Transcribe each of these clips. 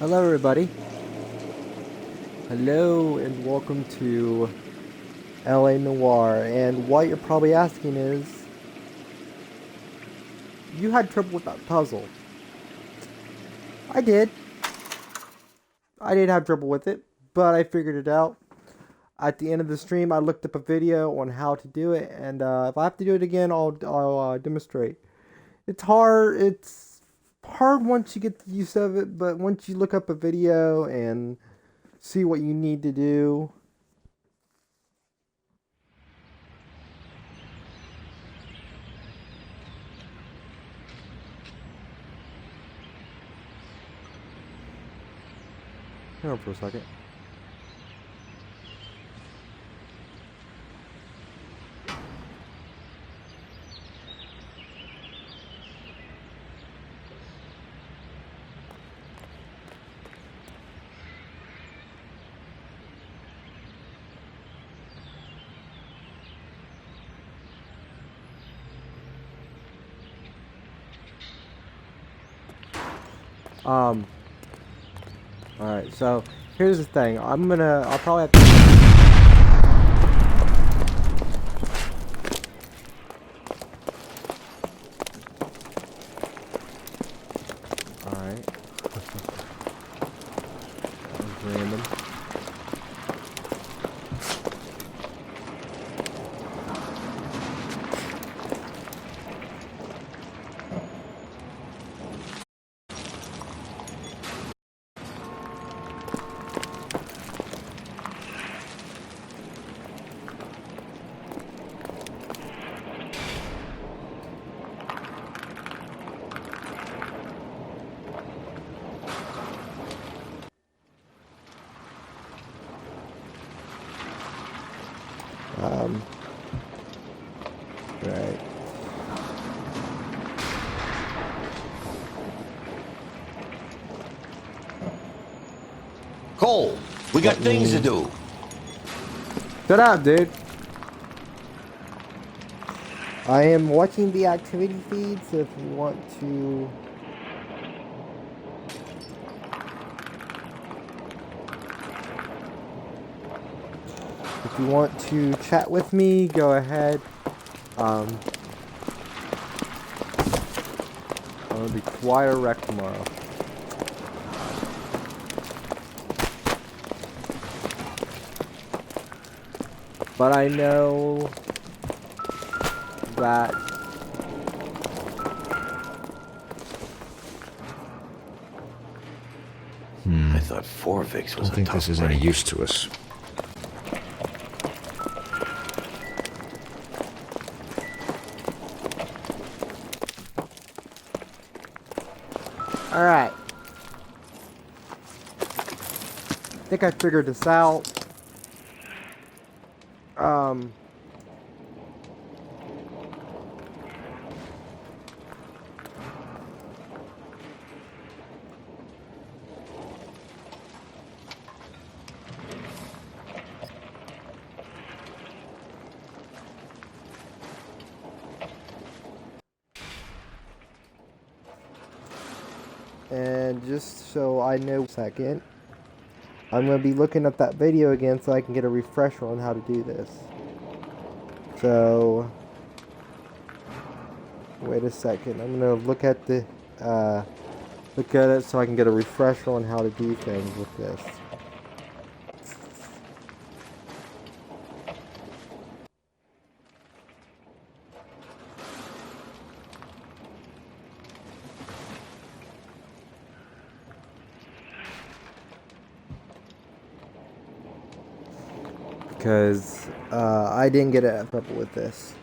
Hello, everybody. Hello, and welcome to LA Noire. And what you're probably asking is, you had trouble with that puzzle. I did. I did have trouble with it, but I figured it out. At the end of the stream, I looked up a video on how to do it, and if I have to do it again, I'll demonstrate. It's hard. It's hard once you get the use of it, but once you look up a video and see what you need to do. Hang on for a second. Alright, so here's the thing. I'll probably have to. Alright. That was random. Right. Cole, we got things to do. Shut up, dude. I am watching the activity feed, so if you want to... If you want to chat with me, go ahead. I'm gonna be quite a wreck tomorrow. But I know that I thought Forvix was I don't think this is any use to us. Alright. I think I figured this out. And just so I know, second, I'm going to be looking up that video again so I can get a refresher on how to do this. So, wait a second. I'm going to look at the, look at it so I can get a refresher on how to do things with this. Because I didn't get a trouble with this.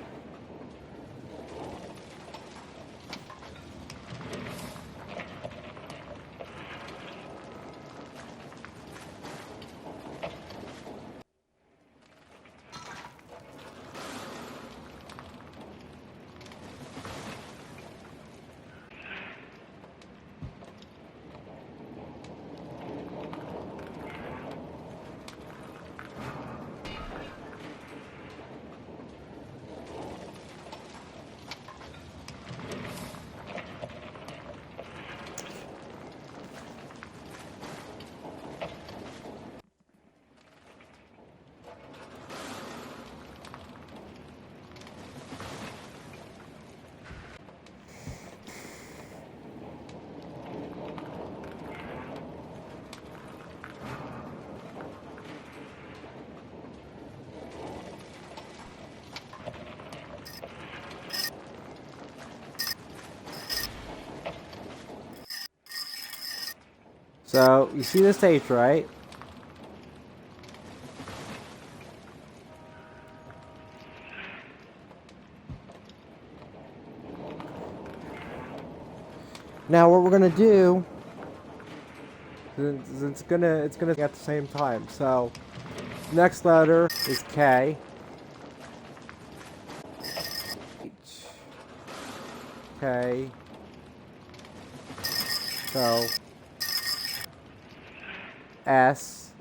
So, you see this H, right? Now, what we're gonna do, is it's gonna at the same time. So, next letter is K. H. K. So, S.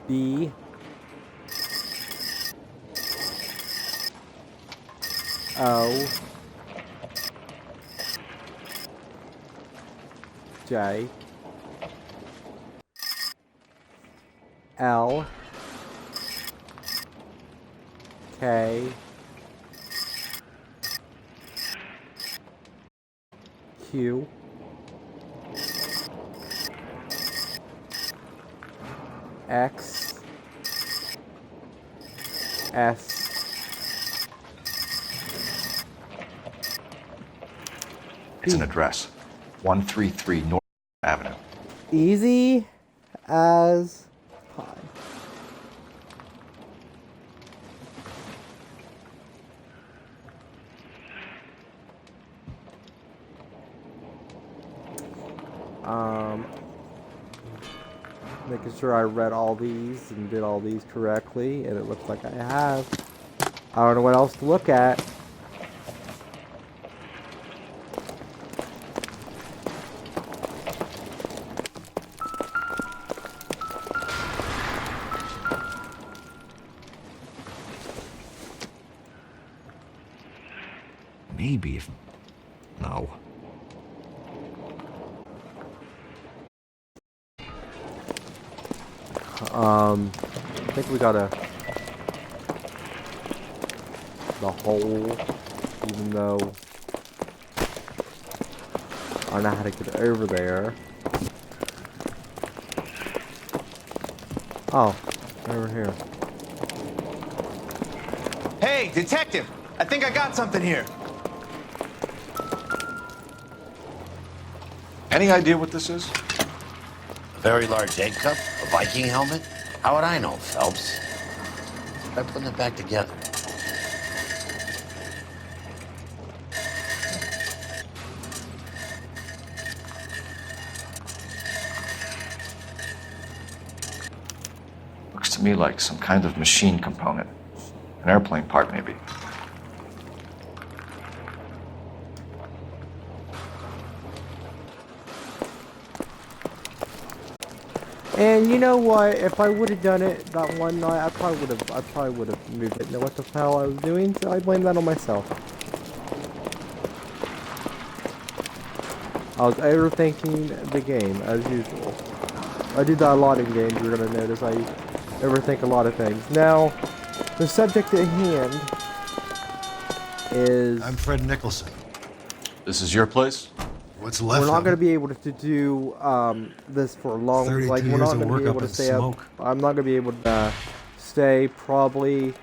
B. O. J. L. K. Q. X. S. It's an address. 133 North Avenue. Easy as pie. Making sure I read all these and did all these correctly, and it looks like I have. I don't know what else to look at. Maybe if... No. I think we gotta... the hole, even though I don't know how to get over there. Oh, over here. Hey, detective! I think I got something here. Any idea what this is? A very large egg cup? A Viking helmet? How would I know, Phelps? Try putting it back together. Looks to me like some kind of machine component. An airplane part, maybe. And you know what? If I would have done it that one night, I probably would have moved it. Know what the hell I was doing? So I blame that on myself. I was overthinking the game as usual. I do that a lot in games. You're gonna notice I overthink a lot of things. Now, the subject at hand is. I'm Fred Nicholson. This is your place? What's left We're not of going it? to be able to do this for long. 32 Like we're years not of going to work be up able to in stay smoke. up. I'm not going to be able to stay probably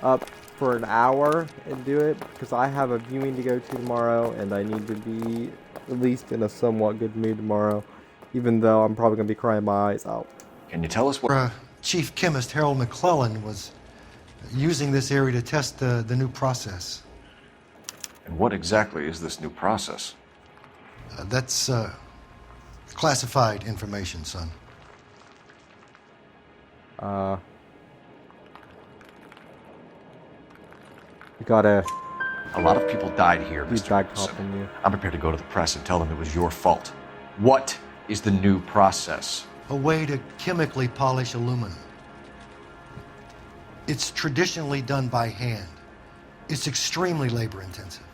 up for an hour and do it because I have a viewing to go to tomorrow, and I need to be at least in a somewhat good mood tomorrow, even though I'm probably going to be crying my eyes out. Can you tell us what... Chief Chemist Harold McClellan was using this area to test the new process. And what exactly is this new process? That's classified information, son. You gotta A lot of people died here, be Mr. back Nicholson. helping you. I'm prepared to go to the press and tell them it was your fault. What is the new process? A way to chemically polish aluminum. It's traditionally done by hand. It's extremely labor intensive.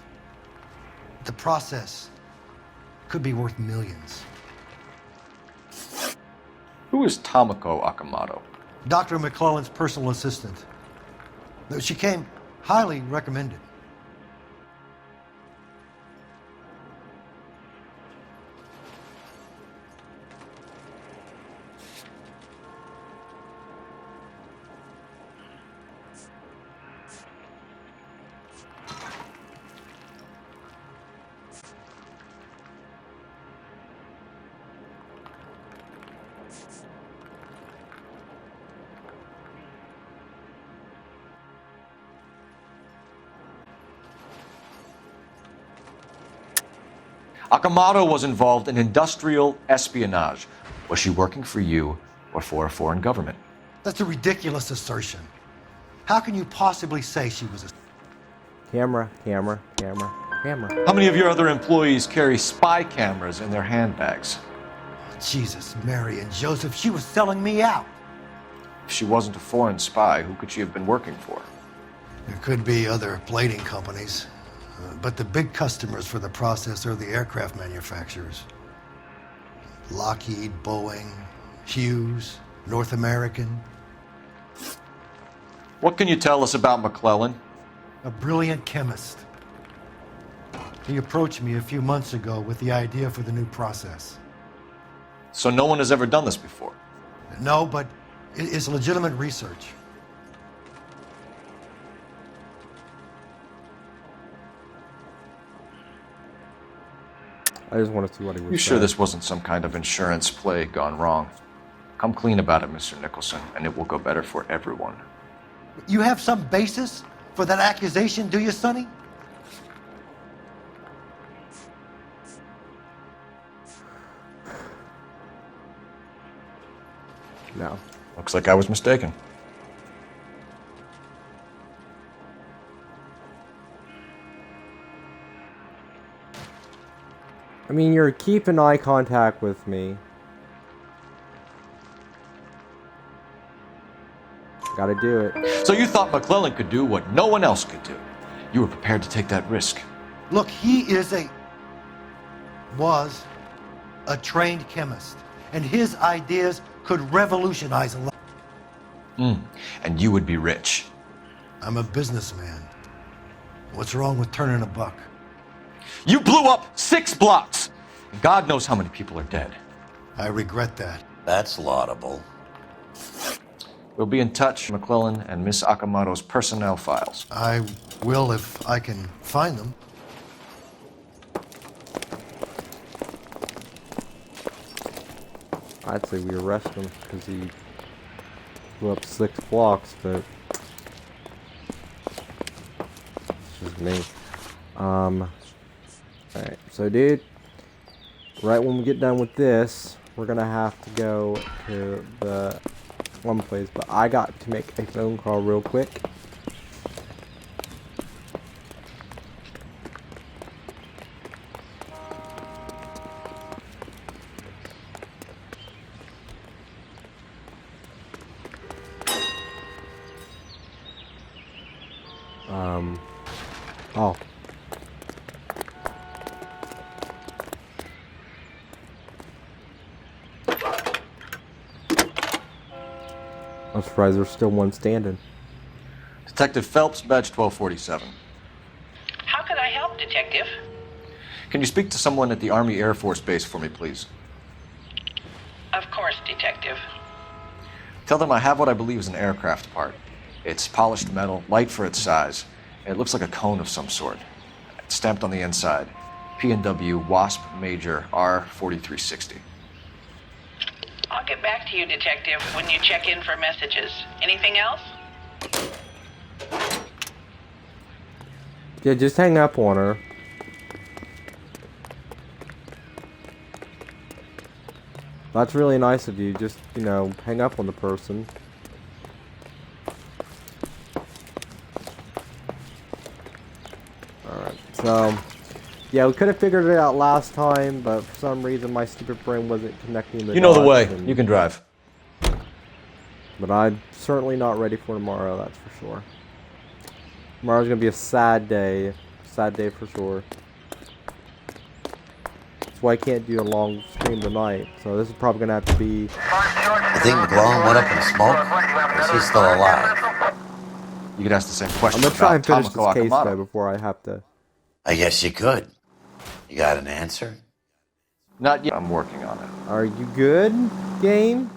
The process could be worth millions. Who is Tomoko Akamoto? Dr. McClellan's personal assistant. She came highly recommended. Akamoto was involved in industrial espionage. Was she working for you or for a foreign government? That's a ridiculous assertion. How can you possibly say she was a... Camera, camera, camera, camera. How many of your other employees carry spy cameras in their handbags? Jesus, Mary and Joseph, she was selling me out. If she wasn't a foreign spy, who could she have been working for? There could be other plating companies, but the big customers for the process are the aircraft manufacturers. Lockheed, Boeing, Hughes, North American. What can you tell us about McClellan? A brilliant chemist. He approached me a few months ago with the idea for the new process. So no one has ever done this before? No, but it's legitimate research. I just want to see what he was You sure this wasn't some kind of insurance play gone wrong? Come clean about it, Mr. Nicholson, and it will go better for everyone. You have some basis for that accusation, do you, Sonny? No. Looks like I was mistaken. I mean, you're keeping eye contact with me. Gotta do it. So you thought McClellan could do what no one else could do. You were prepared to take that risk. Look, he was a trained chemist, and his ideas could revolutionize a lot. And you would be rich. I'm a businessman. What's wrong with turning a buck? You blew up 6 blocks! God knows how many people are dead. I regret that. That's laudable. We'll be in touch, McClellan and Miss Akamoto's personnel files. I will if I can find them. I'd say we arrest him because he blew up 6 blocks, but it's just me. Alright, so dude, right when we get done with this, we're gonna have to go to the one place, but I got to make a phone call real quick. Oh. I'm surprised there's still one standing. Detective Phelps, badge 1247. How can I help, Detective? Can you speak to someone at the Army Air Force Base for me, please? Of course, Detective. Tell them I have what I believe is an aircraft part. It's polished metal, light for its size. It looks like a cone of some sort. It's stamped on the inside. P&W Wasp Major R4360. I'll get back to you, Detective, when you check in for messages. Anything else? Yeah, just hang up on her. That's really nice of you. Just, you know, hang up on the person. Alright, so... yeah, we could have figured it out last time, but for some reason my stupid brain wasn't connecting the You know the dots, way. and- You can drive. But I'm certainly not ready for tomorrow, that's for sure. Tomorrow's gonna be a sad day. Sad day for sure. That's why I can't do a long stream tonight. So this is probably gonna have to be... I think McClellan went up in smoke. Or is he still alive? You could ask the same question I'm gonna try and about finish Tomoko this case Akamoto. though before I have to... I guess you could. You got an answer? Not yet. I'm working on it. Are you good, game?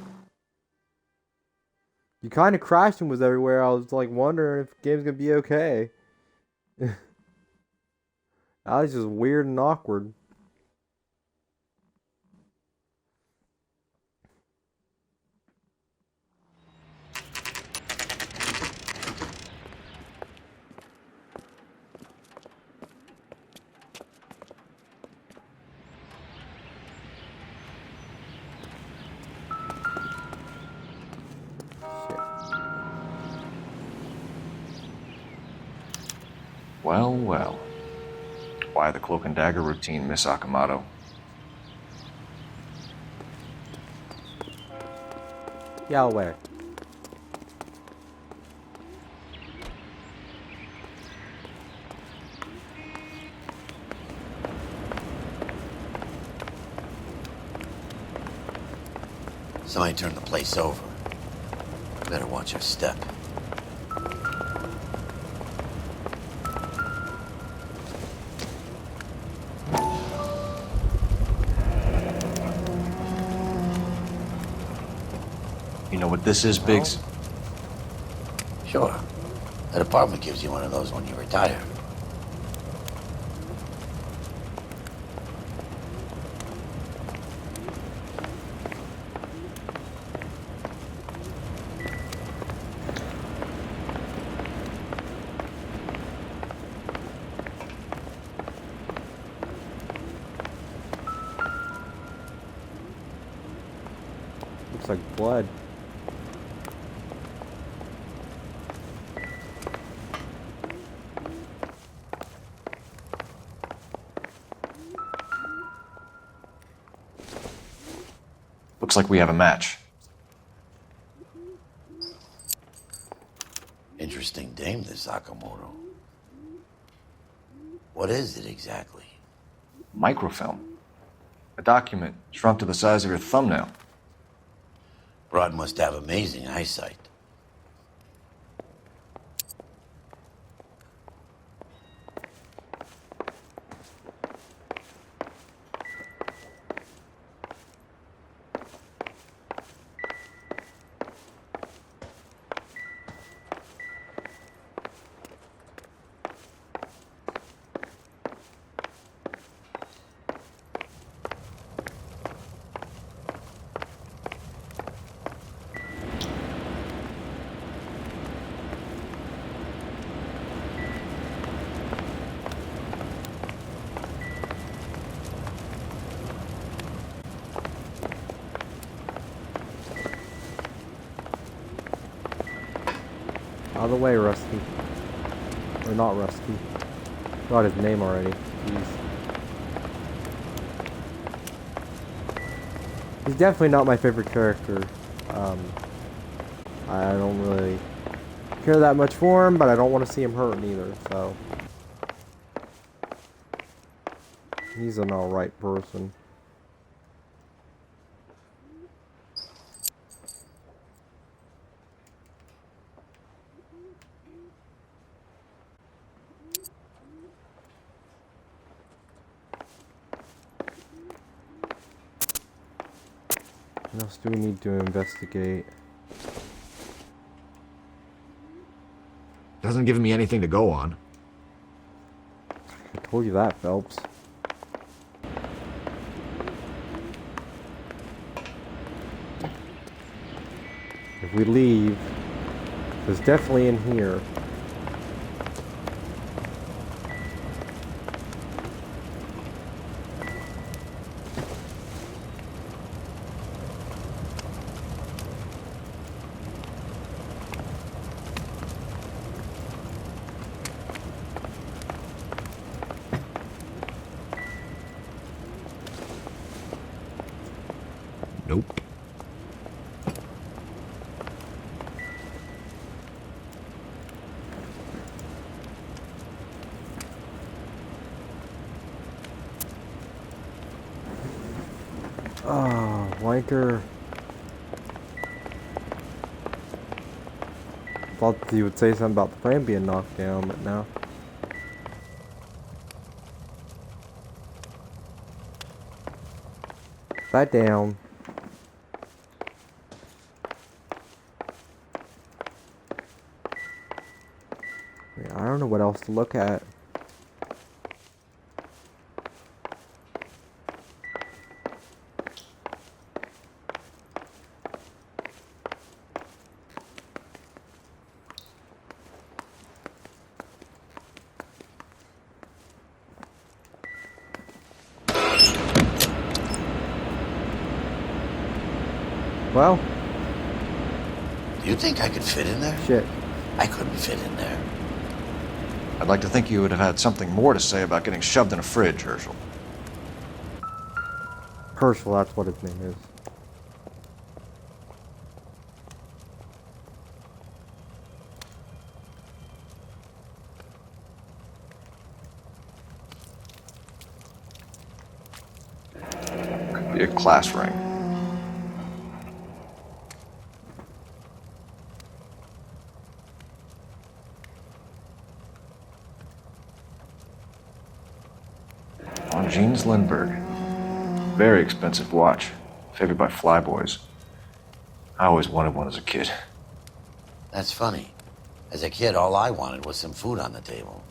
You kind of crashed and was everywhere. I was like wondering if the game's gonna be okay. That was just weird and awkward. Well, well. Why the cloak and dagger routine, Miss Akamoto? Yeah, where? Somebody turned the place over. Better watch your step. You know what this is, Biggs? Sure. That apartment gives you one of those when you retire. Looks like blood. Looks like we have a match. Interesting dame, this Sakamoto. What is it exactly? Microfilm. A document shrunk to the size of your thumbnail. Broad must have amazing eyesight. Out of the way, Rusty. Or not Rusty. Got his name already. Jeez. He's definitely not my favorite character. I don't really care that much for him, but I don't want to see him hurt either, so. He's an alright person. What else do we need to investigate? Hasn't given me anything to go on. I told you that, Phelps. If we leave, there's definitely in here. Nope. Oh, wanker. Thought he would say something about the frame being knocked down, but no. That down. I don't know what else to look at. Well, Do you think I could fit in there? shit. I couldn't fit in there. I'd like to think you would have had something more to say about getting shoved in a fridge, Herschel. Herschel, that's what his name is. Could be a class ring. On Jeans Lindbergh. Very expensive watch. Favored by flyboys. I always wanted one as a kid. That's funny. As a kid, all I wanted was some food on the table.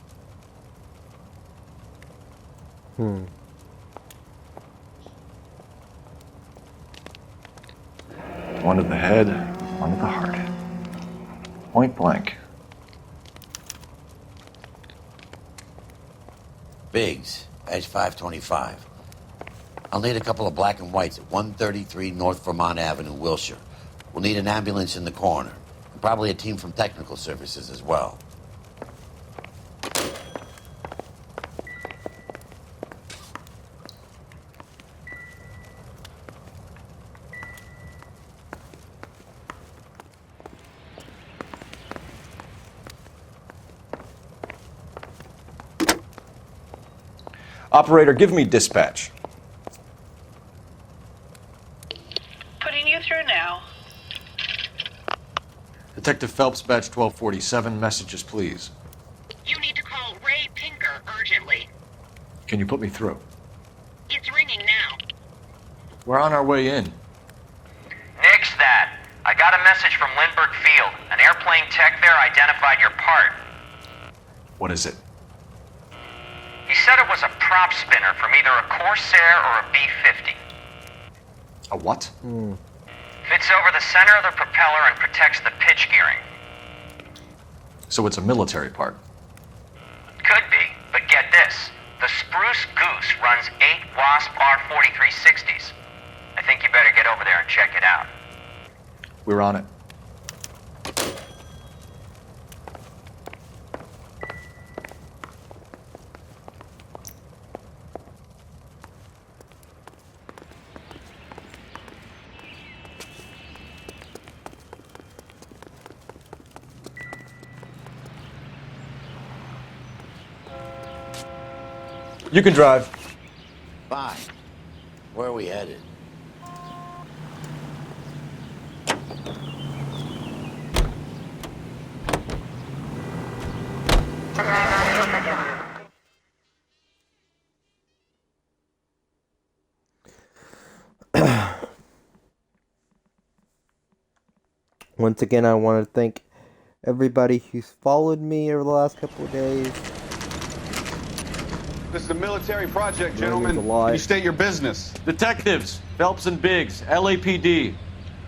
One to the head, one to the heart. Point blank. Biggs, edge 525. I'll need a couple of black and whites at 133 North Vermont Avenue, Wilshire. We'll need an ambulance in the corner. And probably a team from technical services as well. Operator, give me dispatch. Putting you through now. Detective Phelps, badge 1247, messages please. You need to call Ray Pinker urgently. Can you put me through? It's ringing now. We're on our way in. Nix that. I got a message from Lindbergh Field. An airplane tech there identified your part. What is it? He said it was a prop spinner from either a Corsair or a B-50. A what? Fits over the center of the propeller and protects the pitch gearing. So it's a military part. Could be, but get this. The Spruce Goose runs 8 Wasp R-4360s. I think you better get over there and check it out. We're on it. You can drive. Fine. Where are we headed? Once again, I want to thank everybody who's followed me over the last couple of days. This is a military project, Running gentlemen. the lie. Can you state your business? Detectives, Phelps and Biggs, LAPD.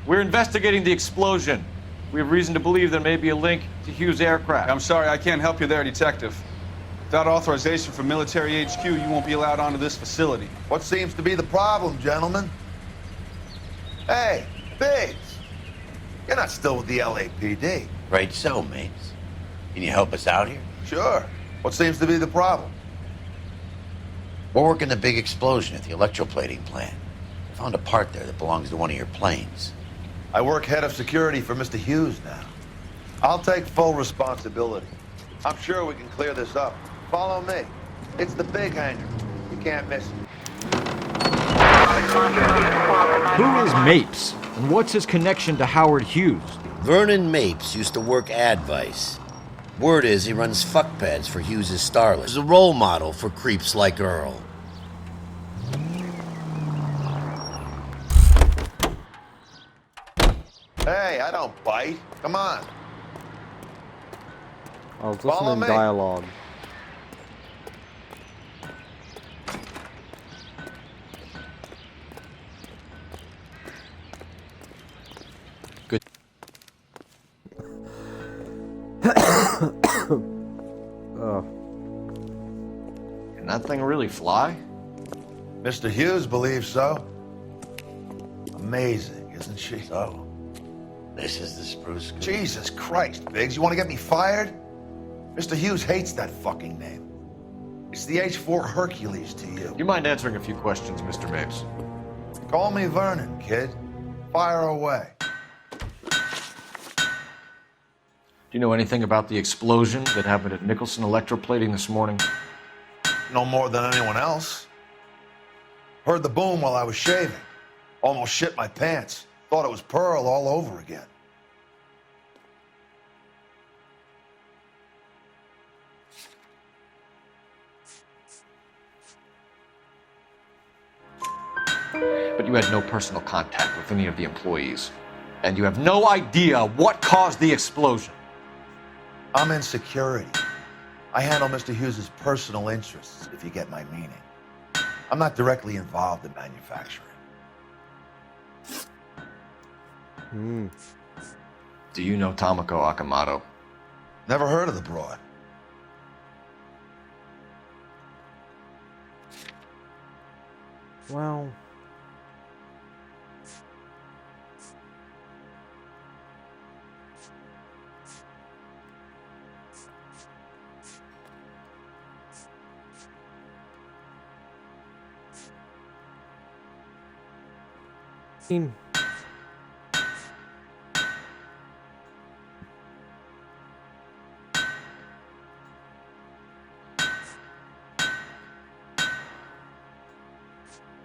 We're investigating the explosion. We have reason to believe there may be a link to Hughes' aircraft. I'm sorry, I can't help you there, Detective. Without authorization from military HQ, you won't be allowed onto this facility. What seems to be the problem, gentlemen? Hey, Biggs. You're not still with the LAPD. Right so, mates. Can you help us out here? Sure. What seems to be the problem? We're working the big explosion at the electroplating plant. I found a part there that belongs to one of your planes. I work head of security for Mr. Hughes now. I'll take full responsibility. I'm sure we can clear this up. Follow me. It's the big hangar. You can't miss it. Who is Mapes, and what's his connection to Howard Hughes? Vernon Mapes used to work Advice. Word is he runs fuck pads for Hughes' starlets. He's a role model for creeps like Earl. Hey, I don't bite. Come on. I was Follow listening to me. dialogue. Good. Can that thing really fly? Mr. Hughes believes so. Amazing, isn't she? So, this is the Spruce Goose. Jesus Christ, Biggs. You want to get me fired? Mr. Hughes hates that fucking name. It's the H-4 Hercules to you. Do you mind answering a few questions, Mr. Mapes? Call me Vernon, kid. Fire away. Do you know anything about the explosion that happened at Nicholson Electroplating this morning? No more than anyone else. Heard the boom while I was shaving. Almost shit my pants. Thought it was Pearl all over again. But you had no personal contact with any of the employees. And you have no idea what caused the explosion. I'm in security. I handle Mr. Hughes' personal interests, if you get my meaning. I'm not directly involved in manufacturing. Do you know Tomoko Akamoto? Never heard of the broad. Well...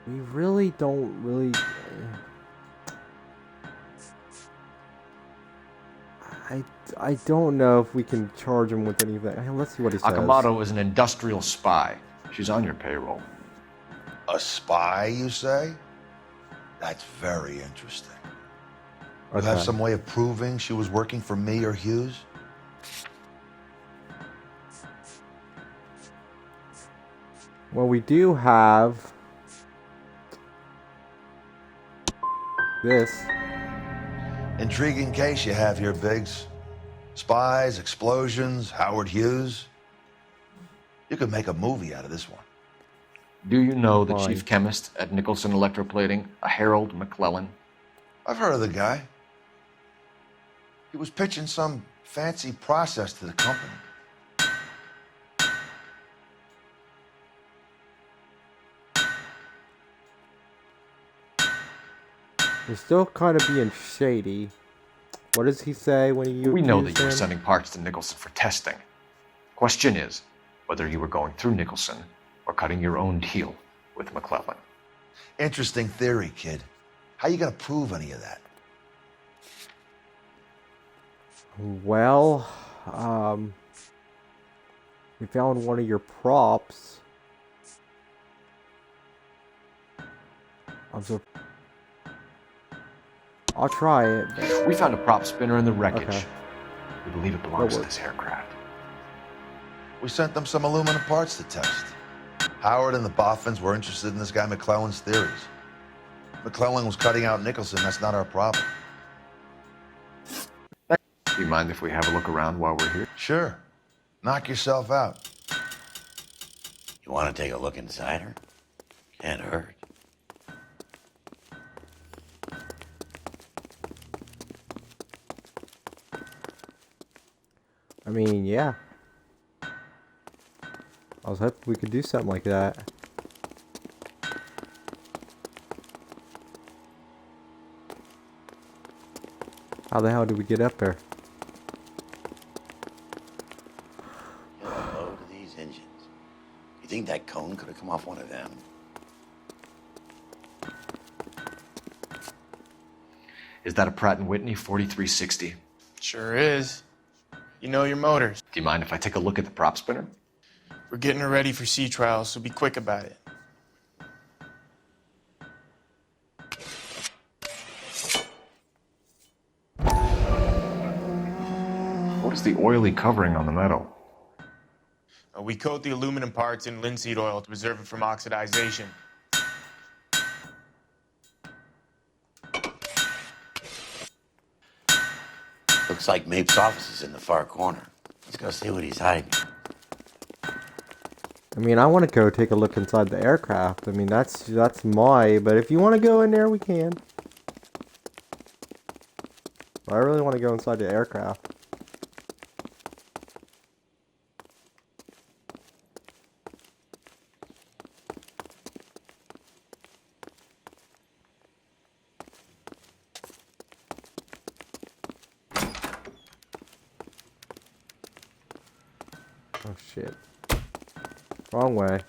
we really don't really... I don't know if we can charge him with anything. Let's see what he says. Akamoto is an industrial spy. She's on your payroll. A spy, you say? That's very interesting. You have some way of proving she was working for me or Hughes? Well, we do have this. Intriguing case you have here, Biggs. Spies, explosions, Howard Hughes. You could make a movie out of this one. Do you know the chief chemist at Nicholson Electroplating, a Harold McClellan? I've heard of the guy. He was pitching some fancy process to the company. You're still kind of being shady. What does he say when you... We know that you were sending parts to Nicholson for testing. Question is whether you were going through Nicholson or cutting your own deal with McClellan. Interesting theory, kid. How you gonna prove any of that? Well, we found one of your props. I'll try it. We found a prop spinner in the wreckage. Okay. We believe it belongs to this aircraft. We sent them some aluminum parts to test. Howard and the Boffins were interested in this guy McClellan's theories. McClellan was cutting out Nicholson. That's not our problem. Do you mind if we have a look around while we're here? Sure. Knock yourself out. You want to take a look inside her? Can't hurt. I mean, yeah. I was hoping we could do something like that. How the hell did we get up there? Hello to these engines. You think that cone could have come off one of them? Is that a Pratt & Whitney 4360? Sure is. You know your motors. Do you mind if I take a look at the prop spinner? We're getting her ready for sea trials, so be quick about it. What is the oily covering on the metal? We coat the aluminum parts in linseed oil to preserve it from oxidization. Looks like Mapes' office is in the far corner. Let's go see what he's hiding. I mean, I want to go take a look inside the aircraft. I mean, that's my... But if you want to go in there, we can. But I really want to go inside the aircraft. Oh shit. Wrong way.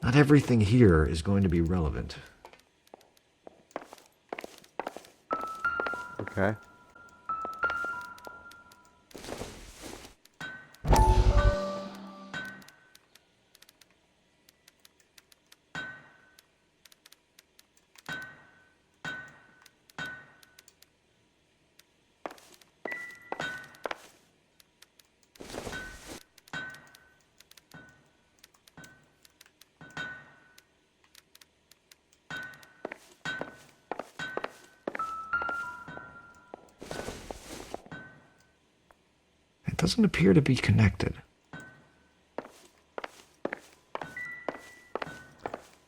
Not everything here is going to be relevant. Okay. It doesn't appear to be connected.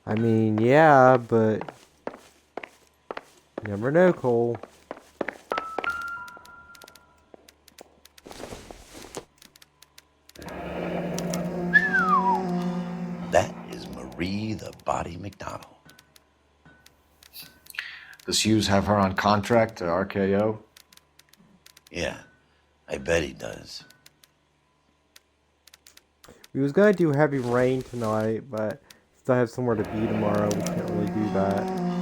I mean, yeah, but you never know, Cole. That is Marie the Body McDonald. Does Hughes have her on contract to RKO? Yeah, I bet he does. We was gonna do heavy rain tonight, but still have somewhere to be tomorrow. We can't really do that.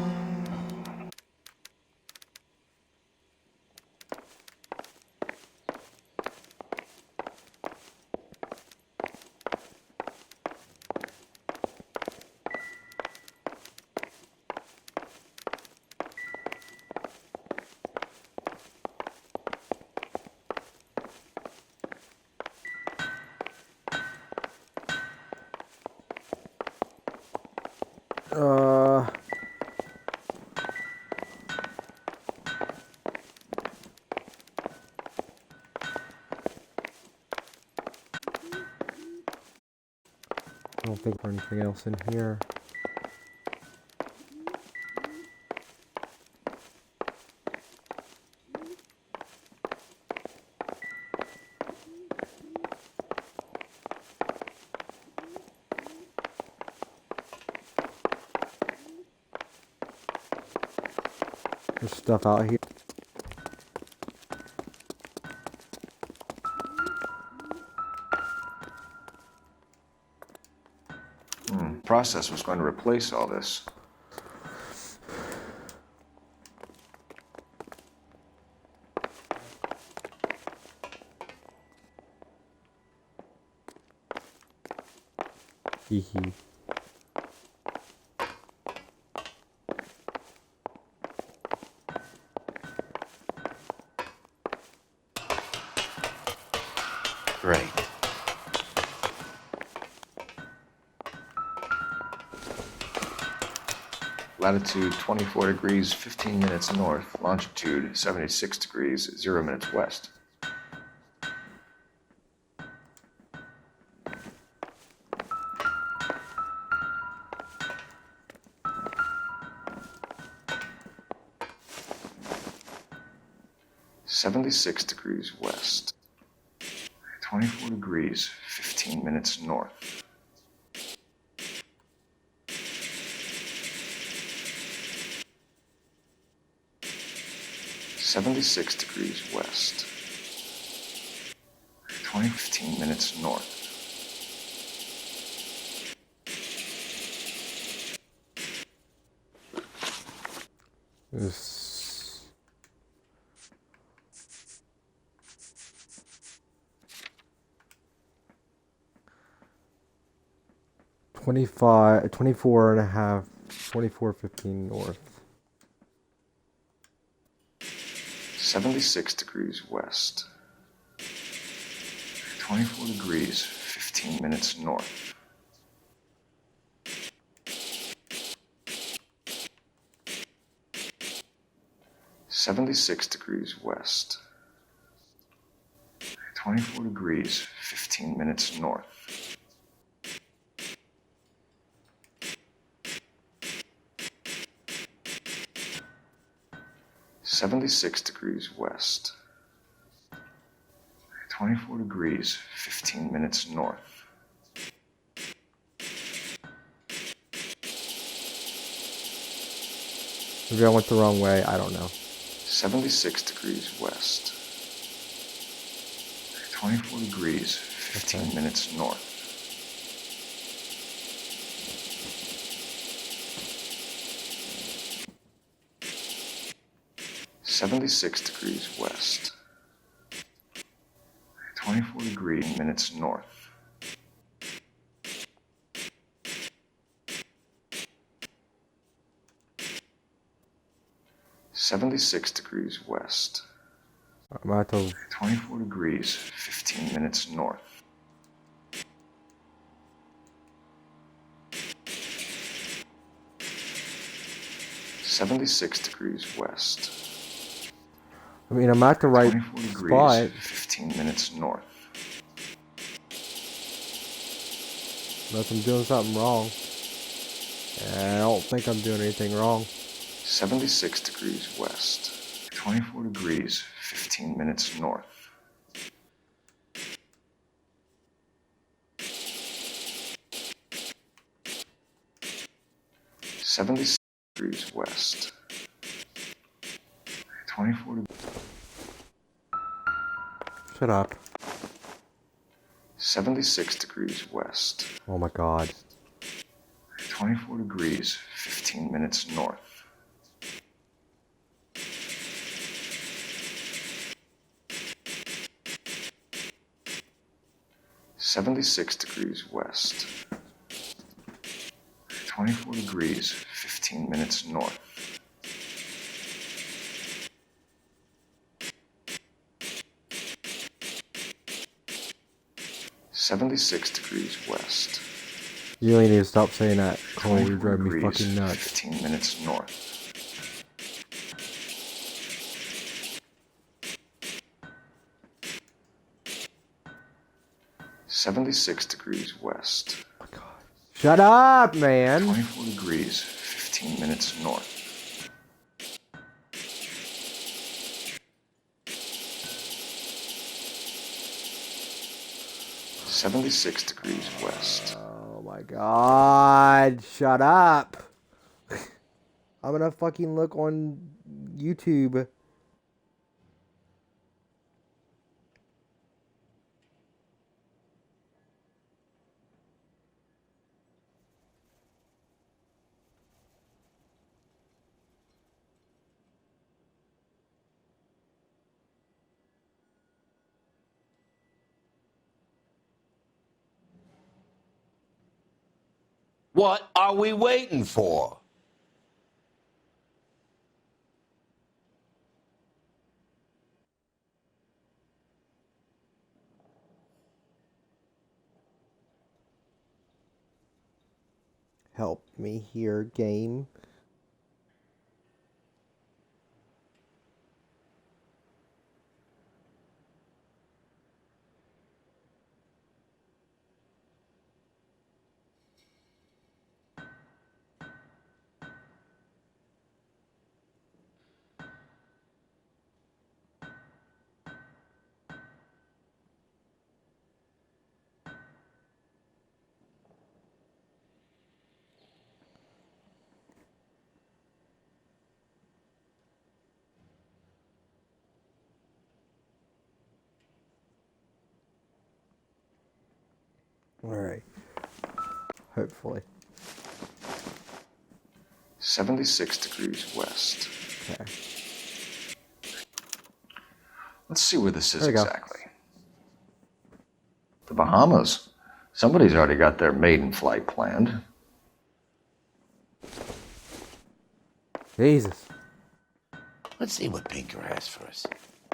I don't think there's anything else in here. There's stuff out here. Process was going to replace all this. Hee hee. Great. Latitude 24 degrees, 15 minutes north. Longitude 76 degrees, 0 minutes west. .76 degrees west. 24 degrees, 15 minutes north. .76 degrees west. 15 minutes north. This 25, 24 and a half, 24:15 north. 76 degrees west. 24 degrees, 15 minutes north. .76 degrees west. 24 degrees, 15 minutes north. 76 degrees west. 24 degrees, 15 minutes north. Maybe I went the wrong way. I don't know. 76 degrees west. 24 degrees, 15 minutes north. .76 degrees west. 24 degrees minutes north. .76 degrees west. I'm at the 24 degrees, 15 minutes north. .76 degrees west. I mean, I'm at the right 24 degrees, spot. 15 minutes north. Unless I'm doing something wrong. And I don't think I'm doing anything wrong. 76 degrees west. 24 degrees, 15 minutes north. .76 degrees west. 24 degrees. Shut up. 76 degrees west. Oh my god. 24 degrees, 15 minutes north. .76 degrees west. 24 degrees, 15 minutes north. .76 degrees west. You really need to stop saying that. Cole, you 24 drive me degrees, fucking nuts. 15 minutes north. .76 degrees west. Shut up, man. 24 degrees, 15 minutes north. .76 degrees west. Oh my god. Shut up. I'm gonna fucking look on YouTube. What are we waiting for? Help me here, game. Alright. Hopefully. 76 degrees west. Okay. Let's see where this is There you go. exactly. The Bahamas. Somebody's already got their maiden flight planned. Jesus. Let's see what Pinker has for us.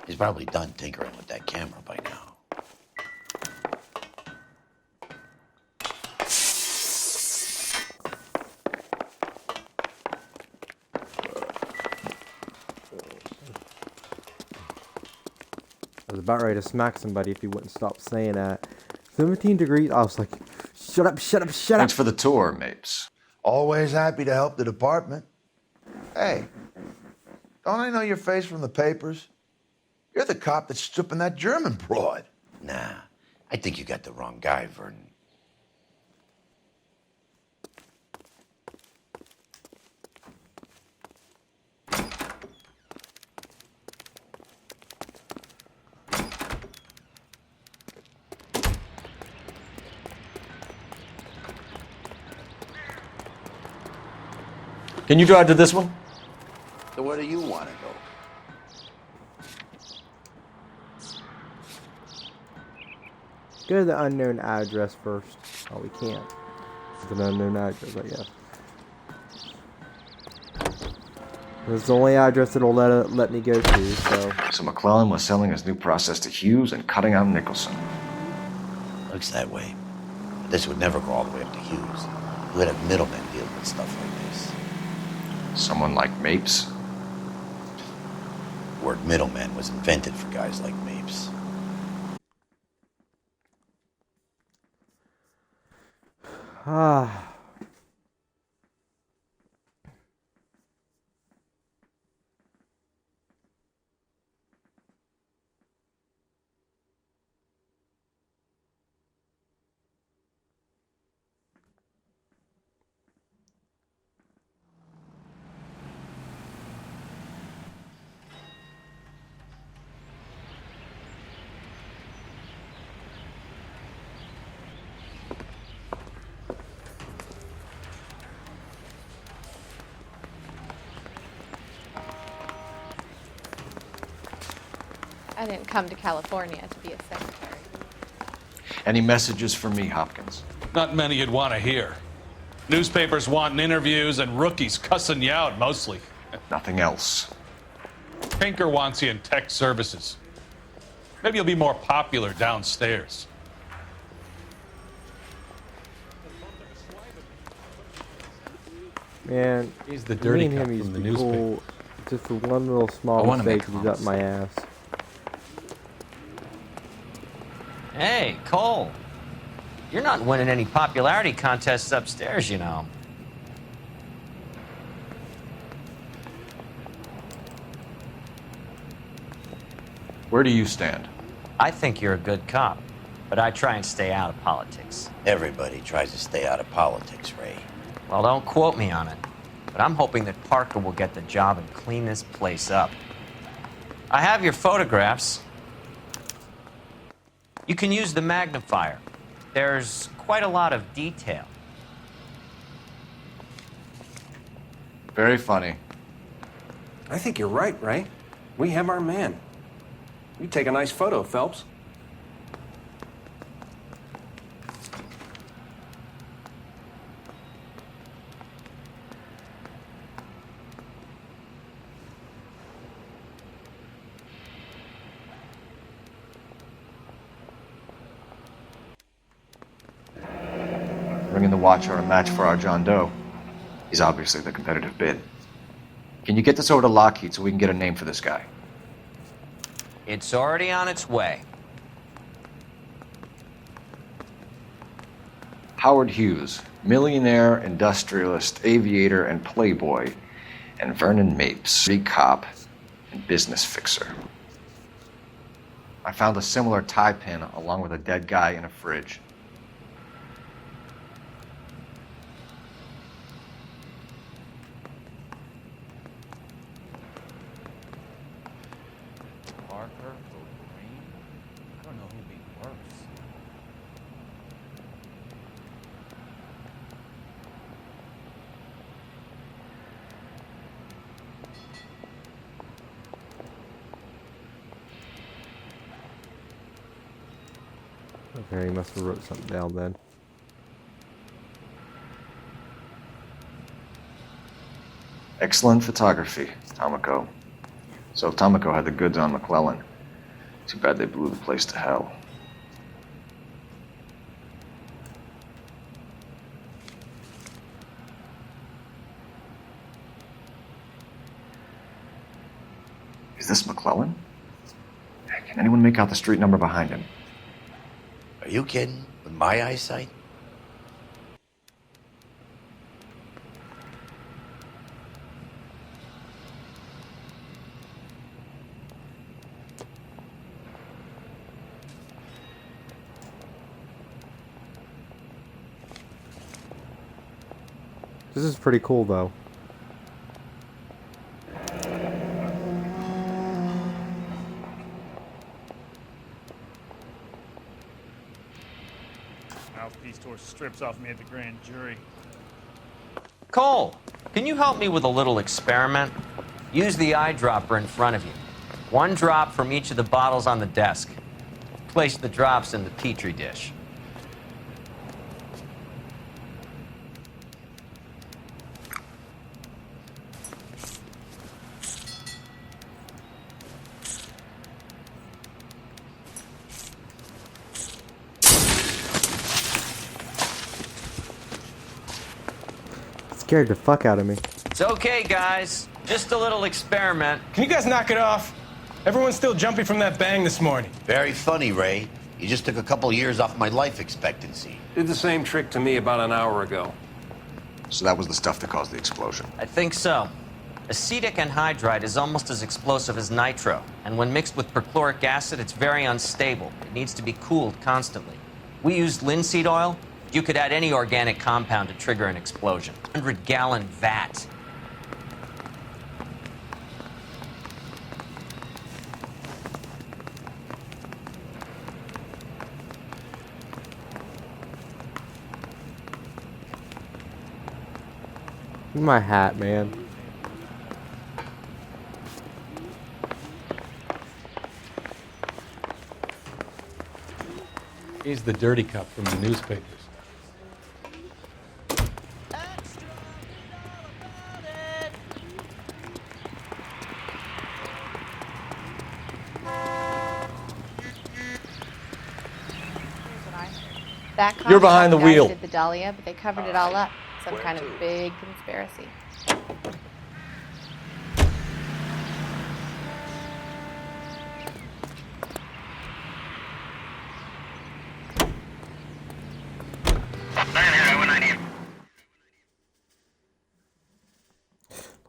He's probably done tinkering with that camera by now. I was about ready to smack somebody if he wouldn't stop saying that. 17 degrees. I was like, shut up, shut up, shut up. Thanks for the tour, Mapes. Always happy to help the department. Hey, Don't I know your face from the papers? You're the cop that's stripping that German broad. Nah, I think you got the wrong guy, Vernon. Can you drive to this one? So where do you want to go? Go to the unknown address first. Oh, we can't. It's an unknown address, I guess. It's the only address it'll let me go to, so... So McClellan was selling his new process to Hughes and cutting out Nicholson. Looks that way. But this would never go all the way up to Hughes. You would have middlemen dealing with stuff like this. Someone like Mapes? The word middleman was invented for guys like Mapes. Ah... I didn't come to California to be a secretary. Any messages for me, Hopkins? Not many you'd want to hear. Newspapers wanting interviews and rookies cussing you out, mostly. Nothing else. Pinker wants you in tech services. Maybe you'll be more popular downstairs. Man, He's the dirty me and cop him used from the to newspaper. go just for one little I small wanna mistake make he's up my ass. Hey, Cole. You're not winning any popularity contests upstairs, you know. Where do you stand? I think you're a good cop, but I try and stay out of politics. Everybody tries to stay out of politics, Ray. Well, don't quote me on it, but I'm hoping that Parker will get the job and clean this place up. I have your photographs. You can use the magnifier. There's quite a lot of detail. Very funny. I think you're right, Ray. We have our man. You take a nice photo, Phelps. Bringing the Watcher a match for our John Doe. He's obviously the competitive bid. Can you get this over to Lockheed so we can get a name for this guy? It's already on its way. Howard Hughes, millionaire, industrialist, aviator, and playboy, and Vernon Mapes, street cop and business fixer. I found a similar tie pin along with a dead guy in a fridge. Parker or Green? I don't know who'd be worse. Okay, he must have wrote something down then. Excellent photography, Tomoko. So Tomoko had the goods on McClellan. Too bad they blew the place to hell. Is this McClellan? Can anyone make out the street number behind him? Are you kidding? With my eyesight? This is pretty cool, though. Mouthpiece tore strips off me at the grand jury. Cole, can you help me with a little experiment? Use the eyedropper in front of you. 1 drop from each of the bottles on the desk. Place the drops in the petri dish. Scared the fuck out of me. It's okay, guys. Just a little experiment. Can you guys knock it off? Everyone's still jumpy from that bang this morning. Very funny, Ray. You just took a couple years off my life expectancy. Did the same trick to me about an hour ago. So that was the stuff that caused the explosion. I think so. Acetic anhydride is almost as explosive as nitro, and when mixed with perchloric acid, it's very unstable. It needs to be cooled constantly. We used linseed oil. You could add any organic compound to trigger an explosion. 100-gallon vat. My hat, man. He's the dirty cup from the newspapers. That You're behind the guys wheel. Did the Dahlia, but they covered it all up. Some kind of big conspiracy.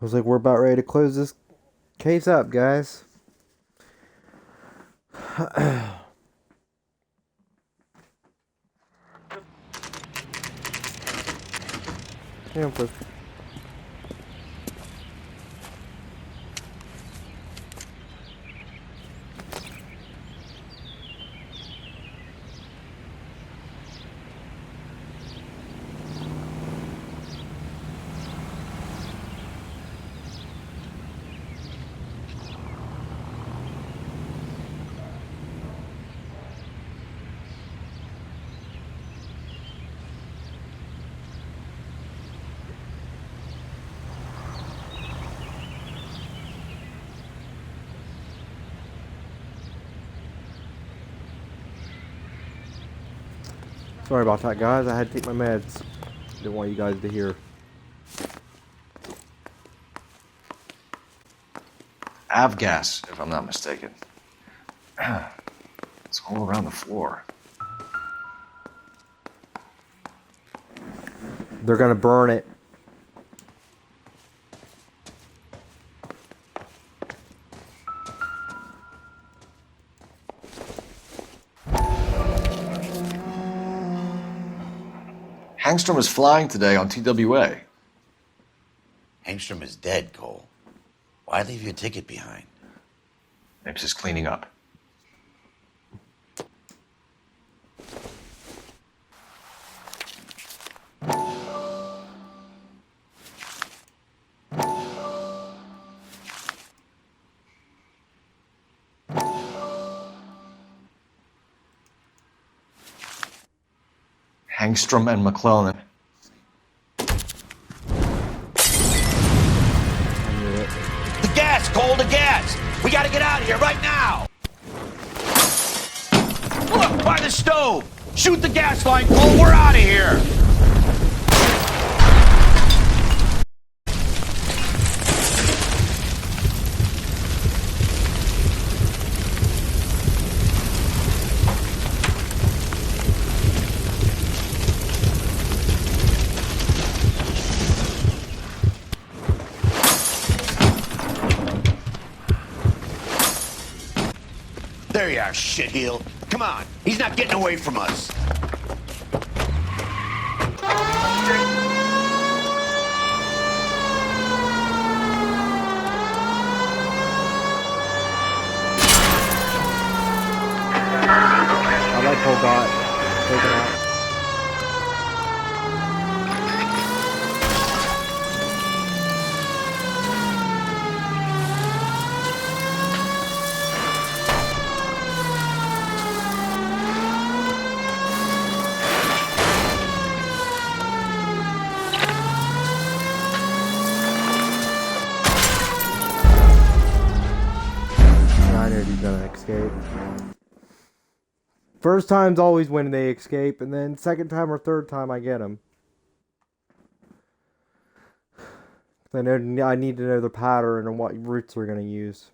Looks like we're about ready to close this case up, guys. Yeah, but sorry about that, guys. I had to take my meds. Didn't want you guys to hear. Avgas, if I'm not mistaken. It's all around the floor. They're gonna burn it. Hangstrom is flying today on TWA. Hangstrom is dead, Cole. Why leave your ticket behind? Mapes is cleaning up. Hangstrom and McClellan. The gas, Cole, the gas! We gotta get out of here right now! Look, by the stove! Shoot the gas line, Cole, we're out of here! There you are, shitheel. Come on, he's not getting away from us. taken out. I knew he's gonna escape. First time's always when they escape, and then second time or third time I get them. I know I need to know the pattern and what routes we're gonna use.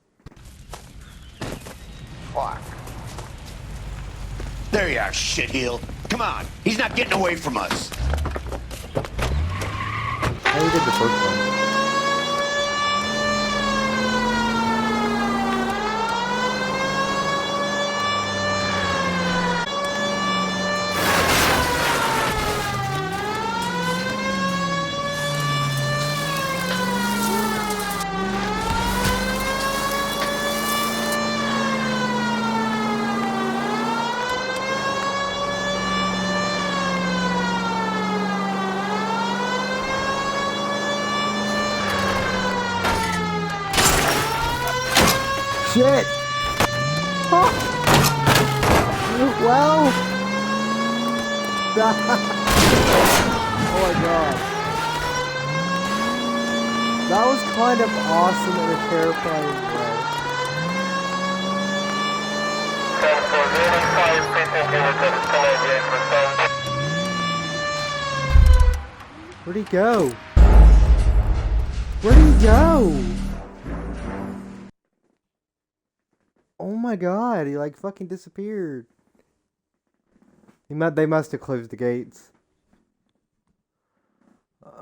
Fuck. There you are, shitheel. Come on, he's not getting away from us. How you did the first one? Shit! Oh. Well... oh my god. That was kind of awesome in a terrifying way. Where'd he go? Where'd he go? Oh my god, he like fucking disappeared. They must have closed the gates.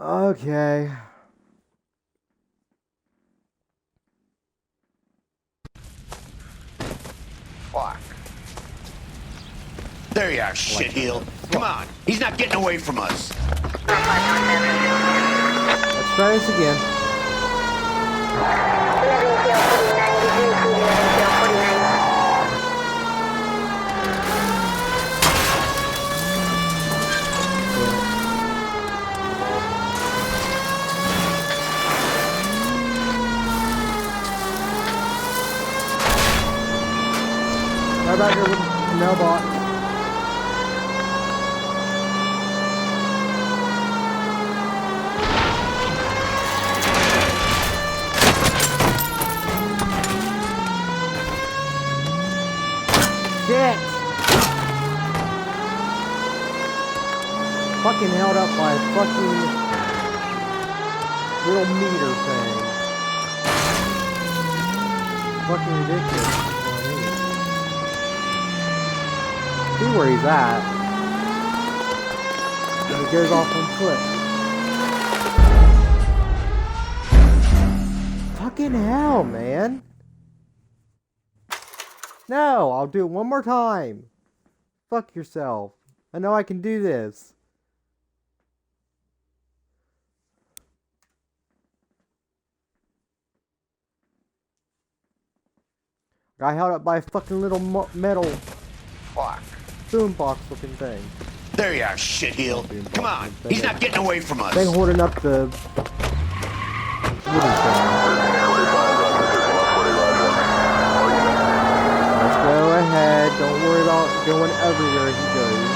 Okay. Fuck. There you are, shitheel. Come on, he's not getting away from us. Let's try this again. How about your little mailbox? Shit! Fucking held up by a fucking little meter thing. Fucking ridiculous. See where he's at. And he goes off on foot. Fucking hell, man. No, I'll do it one more time. Fuck yourself. I know I can do this. Got held up by a fucking little metal Fuck. boombox looking thing. There you are, shitheel. Come on, he's not getting away from us. Thing holding up the wooden thing. Let's go ahead. Don't worry about going everywhere he goes.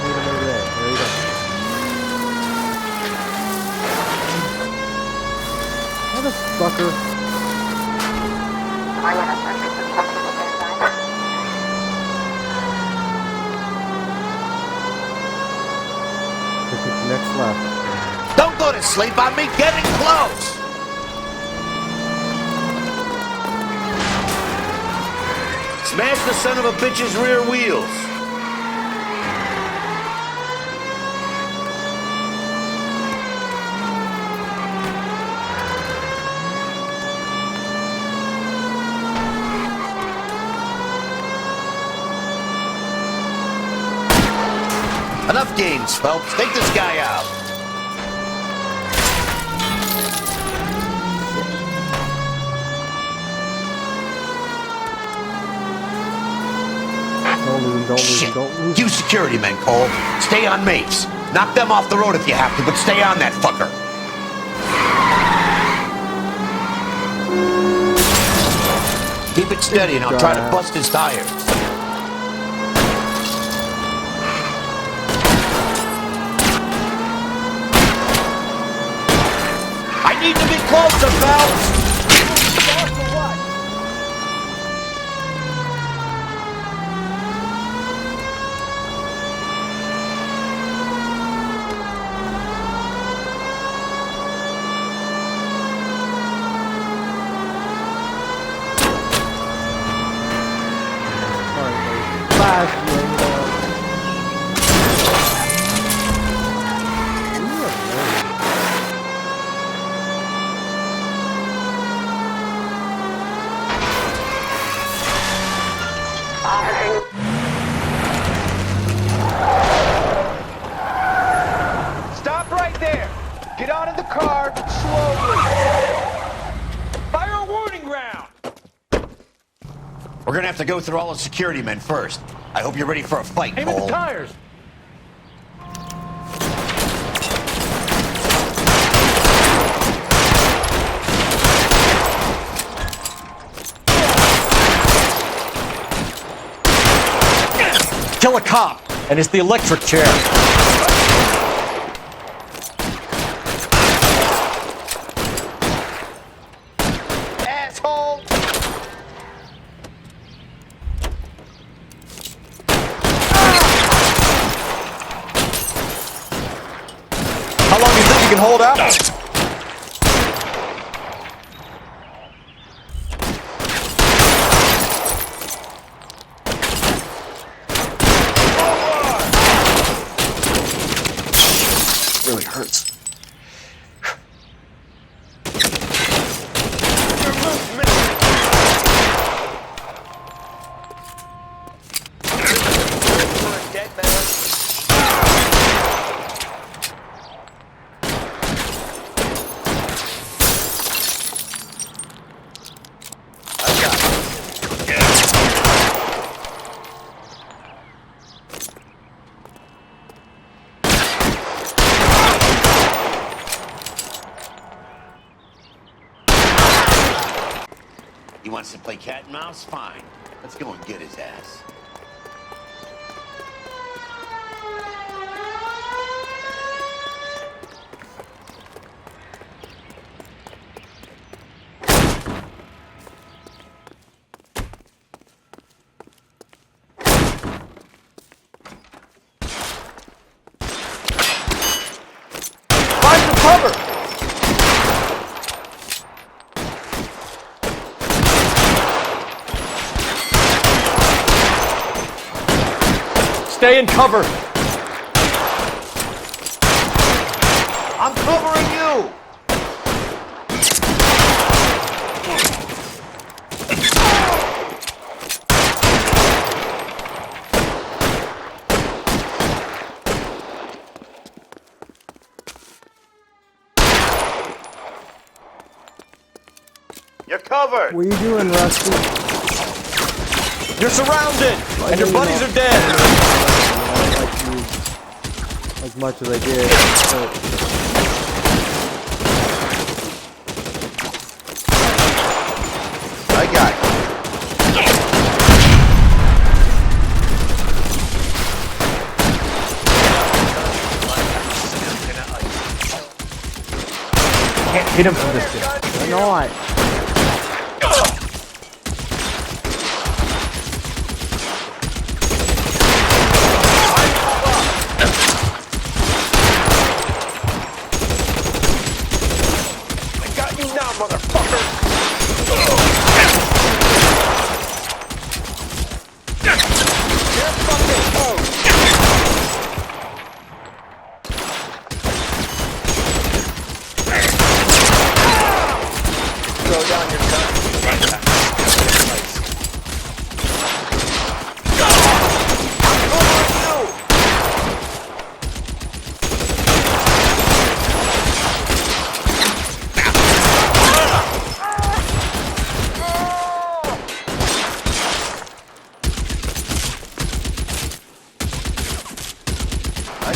Meet him over there. There you go. Motherfucker. Next left. Don't go to sleep on me, getting close. Smash the son of a bitch's rear wheels. Enough games, Phelps. Take this guy out. him, don't lose Shit. him, don't lose him. You security men, Cole. Stay on Mapes. Knock them off the road if you have to, but stay on that fucker. Keep it steady and I'll try to bust his tires. I need to be closer, pal. Stop right there. Get out of the car slowly. Fire a warning round. We're gonna have to go through all the security men first. I hope you're ready for a fight, Aim at Cole. the tires. Kill a cop, and it's the electric chair. Asshole. How long do you think you can hold out? Really hurts. He wants to play cat and mouse? Fine. Let's go and get his ass. Find some cover! Stay in cover! I'm covering you! You're covered! What are you doing, Rusty? You're surrounded! And your buddies are dead! I don't like you as much as I did. But I got you. Can't hit him from this distance. why not? Got you now, motherfucker.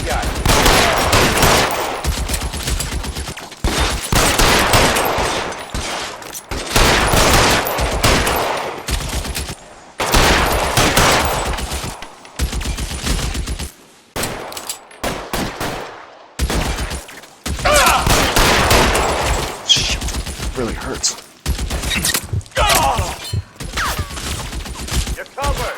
bad guy. Really hurts. You're covered.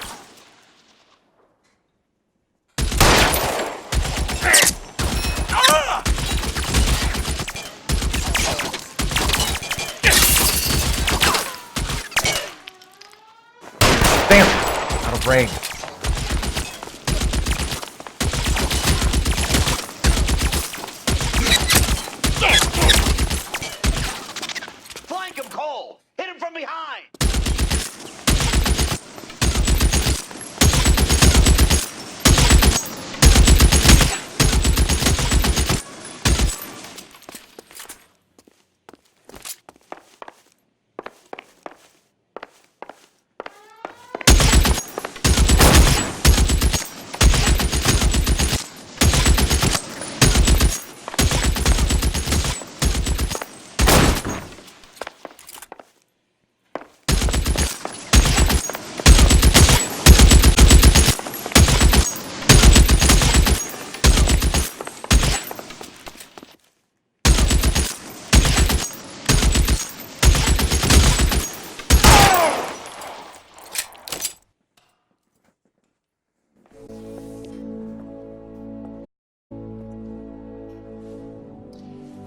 Damn! Out of range. Flank him, Cole! Hit him from behind!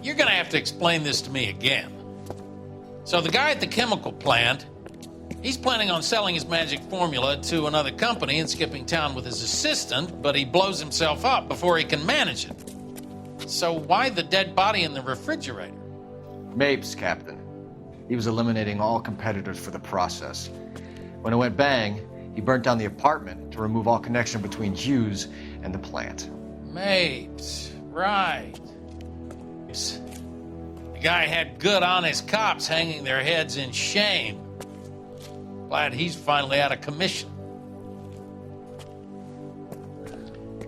You're gonna have to explain this to me again. So the guy at the chemical plant, he's planning on selling his magic formula to another company and skipping town with his assistant, but he blows himself up before he can manage it. So why the dead body in the refrigerator? Mapes, Captain. He was eliminating all competitors for the process. When it went bang, he burnt down the apartment to remove all connection between Hughes and the plant. Mapes, right. The guy had good, honest cops hanging their heads in shame. Glad he's finally out of commission.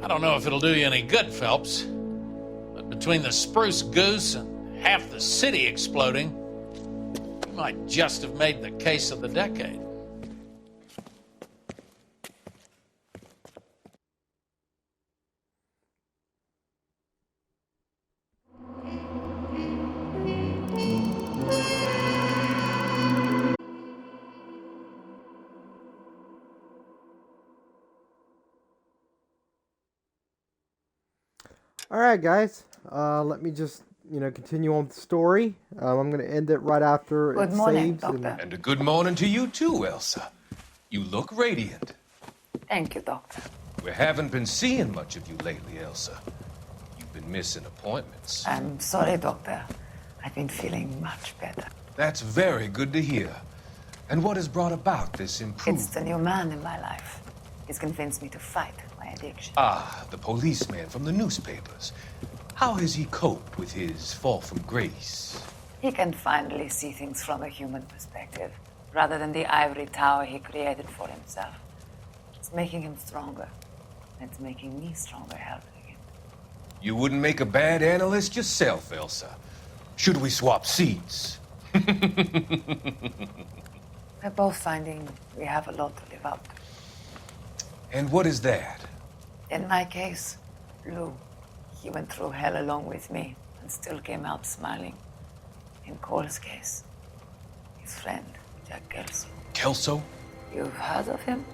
I don't know if it'll do you any good, Phelps, but between the spruce goose and half the city exploding, you might just have made the case of the decade. All right, guys. Let me just, continue on with the story. I'm going to end it right after Good it morning, saves. Doctor. And a good morning to you too, Elsa. You look radiant. Thank you, Doctor. We haven't been seeing much of you lately, Elsa. You've been missing appointments. I'm sorry, Doctor. I've been feeling much better. That's very good to hear. And what has brought about this improvement? It's the new man in my life. He's convinced me to fight my addiction. Ah, the policeman from the newspapers. How has he coped with his fall from grace? He can finally see things from a human perspective, rather than the ivory tower he created for himself. It's making him stronger. It's making me stronger helping him. You wouldn't make a bad analyst yourself, Elsa. Should we swap seats? We're both finding we have a lot to live up to. And what is that? In my case, Lou. He went through hell along with me and still came out smiling. In Cole's case, his friend, Jack Kelso. Kelso? You've heard of him?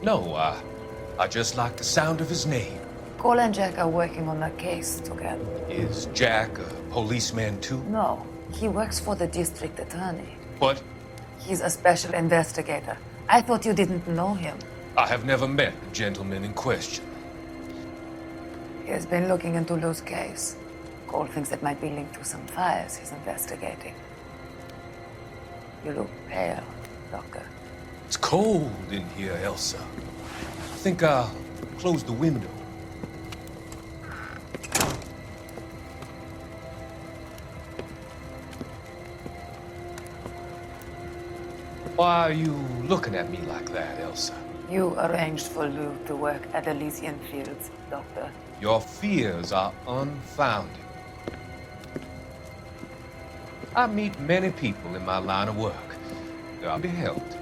No, I just like the sound of his name. Cole and Jack are working on a case together. Is Jack a policeman too? No, he works for the district attorney. What? He's a special investigator. I thought you didn't know him. I have never met the gentleman in question. He has been looking into Lou's case. Cole thinks it might be linked to some fires he's investigating. You look pale, Doctor. It's cold in here, Elsa. I think I'll close the window. Why are you looking at me like that, Elsa? You arranged for Luke to work at Elysian Fields, Doctor. Your fears are unfounded. I meet many people in my line of work. They are to be helped.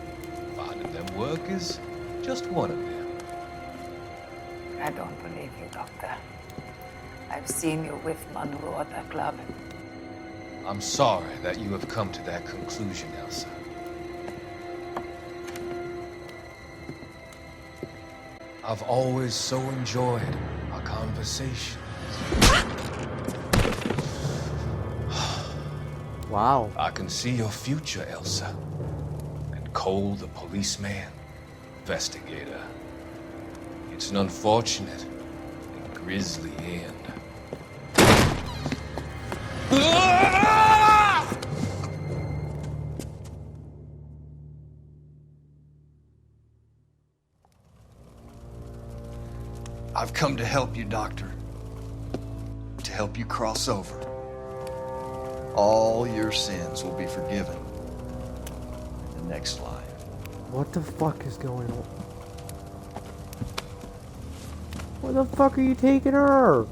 Finding them work is just one of them. I don't believe you, Doctor. I've seen you with Monroe at the club. I'm sorry that you have come to that conclusion, Elsa. I've always so enjoyed our conversations. Wow. I can see your future, Elsa. And Cole, the policeman, investigator. It's an unfortunate and grisly end. I've come to help you, Doctor. To help you cross over. All your sins will be forgiven in the next life. What the fuck is going on? Where the fuck are you taking her?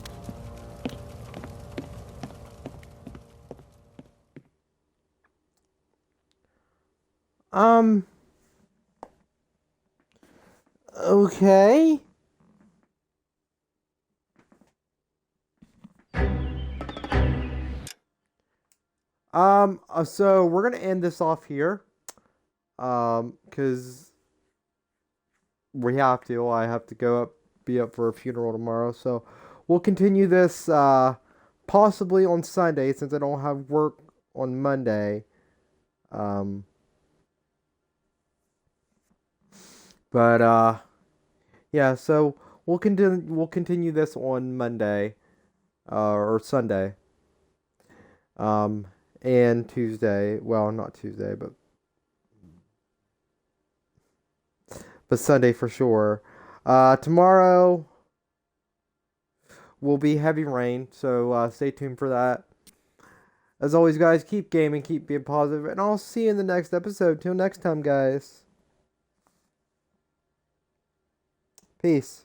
Okay. So we're gonna end this off here. Cause we have to. I have to be up for a funeral tomorrow. So we'll continue this, possibly on Sunday since I don't have work on Monday. Yeah, so we'll continue this on Monday, or Sunday. And Tuesday. Well, not Tuesday, but Sunday for sure. Tomorrow will be heavy rain, so stay tuned for that. As always, guys, keep gaming, keep being positive, and I'll see you in the next episode. Till next time, guys. Peace.